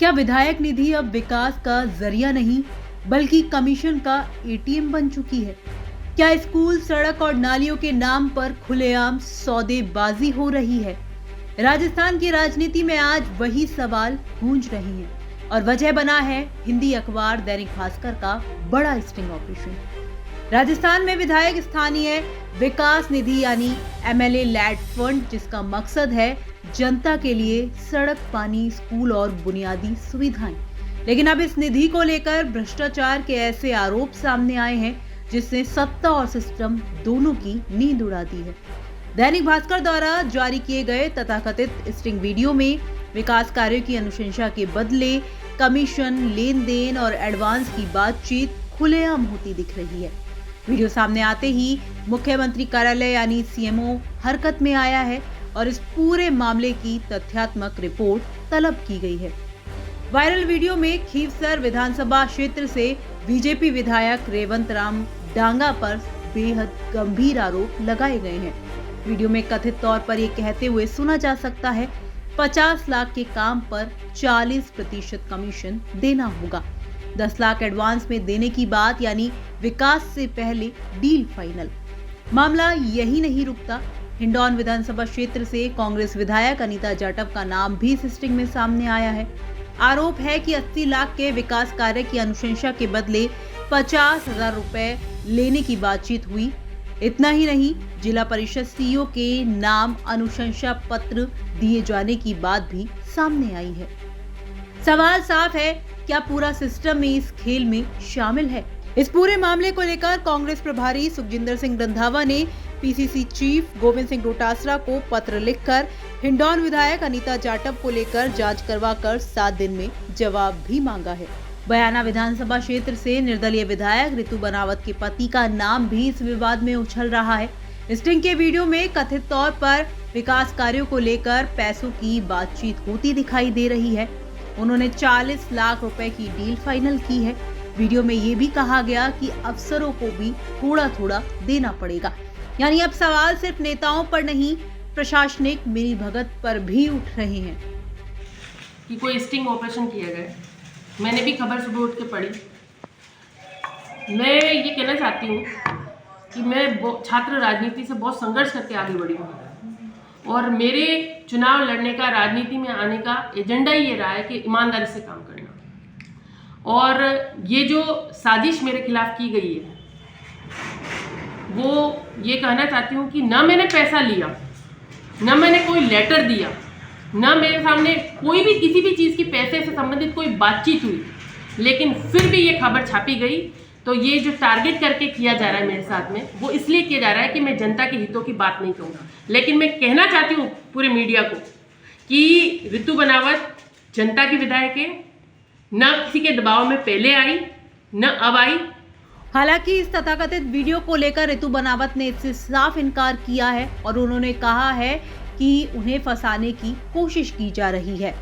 क्या विधायक निधि अब विकास का जरिया नहीं बल्कि कमीशन का एटीएम बन चुकी है? क्या स्कूल, सड़क और नालियों के नाम पर खुलेआम सौदेबाजी हो रही है? राजस्थान की राजनीति में आज वही सवाल गूंज रहे हैं और वजह बना है हिंदी अखबार दैनिक भास्कर का बड़ा स्टिंग ऑपरेशन। राजस्थान में विधायक स्थानीय विकास निधि यानी एमएलए लैड फंड, जिसका मकसद है जनता के लिए सड़क, पानी, स्कूल और बुनियादी सुविधाएं। लेकिन अब इस निधि को लेकर भ्रष्टाचार के ऐसे आरोप सामने आए हैं जिसने सत्ता और सिस्टम दोनों की नींद उड़ा दी है। दैनिक भास्कर द्वारा जारी किए गए तथाकथित स्टिंग वीडियो में विकास कार्यों की अनुशंसा के बदले कमीशन, लेन देन और एडवांस की बातचीत खुलेआम होती दिख रही है। वीडियो सामने आते ही मुख्यमंत्री कार्यालय यानी सीएमओ हरकत में आया है और इस पूरे मामले की तथ्यात्मक रिपोर्ट तलब की गई है। वायरल वीडियो में खीवसर विधानसभा क्षेत्र से बीजेपी विधायक रेवंत राम डांगा पर बेहद गंभीर आरोप लगाए गए हैं। वीडियो में कथित तौर पर यह कहते हुए सुना जा सकता है 50 लाख के काम पर 40% कमीशन देना होगा। 10 लाख एडवांस में देने की बात, यानी विकास से पहले डील फाइनल। मामला यही नहीं रुकता। हिंडौन विधानसभा क्षेत्र से कांग्रेस विधायक अनीता जाटव का नाम भी इस स्टिंग में सामने आया है। आरोप है कि 80 लाख के विकास कार्य की अनुशंसा के बदले 50,000 रुपए लेने की बातचीत हुई। इतना ही नहीं, जिला परिषद सीईओ के नाम अनुशंसा पत्र दिए जाने की बात भी सामने आई है। सवाल साफ है, क्या पूरा सिस्टम इस खेल में शामिल है? इस पूरे मामले को लेकर कांग्रेस प्रभारी सुखजिंदर सिंह रंधावा ने पीसीसी चीफ गोविंद सिंह डोटासरा को पत्र लिखकर हिंडौन विधायक अनीता जाटव को लेकर जांच करवाकर 7 दिन में जवाब भी मांगा है। बयाना विधानसभा क्षेत्र से निर्दलीय विधायक रितु बनावत के पति का नाम भी इस विवाद में उछल रहा है। स्टिंग के वीडियो में कथित तौर पर विकास कार्यों को लेकर पैसों की बातचीत होती दिखाई दे रही है। उन्होंने 40 लाख रुपए की डील फाइनल की है। वीडियो में ये भी कहा गया कि अफसरों को भी थोड़ा थोड़ा देना पड़ेगा। यानी अब सवाल सिर्फ नेताओं पर नहीं, प्रशासनिक मिलीभगत पर भी उठ रहे हैं कि कोई स्टिंग ऑपरेशन किया गया। मैंने भी खबर सुबह उठ के पढ़ी। मैं ये कहना चाहती हूँ कि मैं छात्र राजनीति से बहुत संघर्ष करके आगे बढ़ी हूँ और मेरे चुनाव लड़ने का, राजनीति में आने का एजेंडा ही ये रहा है कि ईमानदारी से काम करना। और ये जो साजिश मेरे खिलाफ की गई है, वो ये कहना चाहती हूँ कि ना मैंने पैसा लिया, ना मैंने कोई लेटर दिया, ना मेरे सामने कोई भी किसी भी चीज़ की पैसे से संबंधित कोई बातचीत हुई, लेकिन फिर भी ये खबर छापी गई। तो ये जो टारगेट करके किया जा रहा है मेरे साथ में, वो इसलिए किया जा रहा है कि मैं जनता के हितों की बात नहीं कहूँगा। लेकिन मैं कहना चाहती हूँ पूरे मीडिया को कि रितु बनावत जनता की विधायक है, न किसी के दबाव में पहले आई, न अब आई। हालांकि इस तथाकथित वीडियो को लेकर रितु बनावत ने इससे साफ इनकार किया है और उन्होंने कहा है कि उन्हें फंसाने की कोशिश की जा रही है।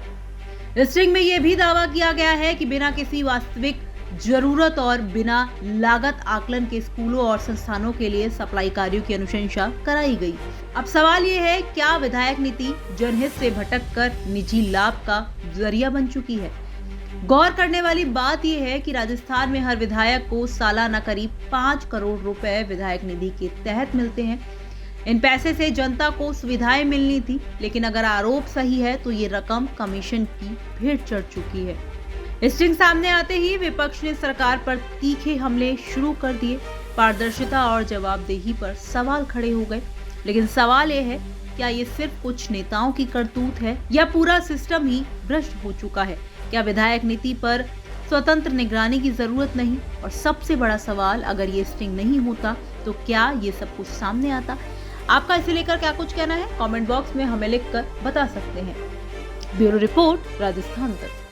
स्टिंग में यह भी दावा किया गया है कि बिना किसी वास्तविक जरूरत और बिना लागत आकलन के स्कूलों और संस्थानों के लिए सप्लाई कार्यों की अनुशंसा कराई गई। अब सवाल ये है, क्या विधायक नीति जनहित से भटककर निजी लाभ का जरिया बन चुकी है? गौर करने वाली बात यह है कि राजस्थान में हर विधायक को सालाना करीब 5 करोड़ रुपए विधायक निधि के तहत मिलते हैं। इन पैसे से जनता को सुविधाएं मिलनी थी, लेकिन अगर आरोप सही है तो ये रकम कमीशन की भेंट चढ़ चुकी है। स्टिंग सामने आते ही विपक्ष ने सरकार पर तीखे हमले शुरू कर दिए। पारदर्शिता और जवाबदेही पर सवाल खड़े हो गए। लेकिन सवाल यह है, क्या ये सिर्फ कुछ नेताओं की करतूत है या पूरा सिस्टम ही भ्रष्ट हो चुका है? क्या विधायक नीति पर स्वतंत्र निगरानी की जरूरत नहीं? और सबसे बड़ा सवाल, अगर ये स्टिंग नहीं होता तो क्या ये सब कुछ सामने आता? आपका इसे लेकर क्या कुछ कहना है? कमेंट बॉक्स में हमें लिखकर बता सकते हैं। ब्यूरो रिपोर्ट, राजस्थान तक।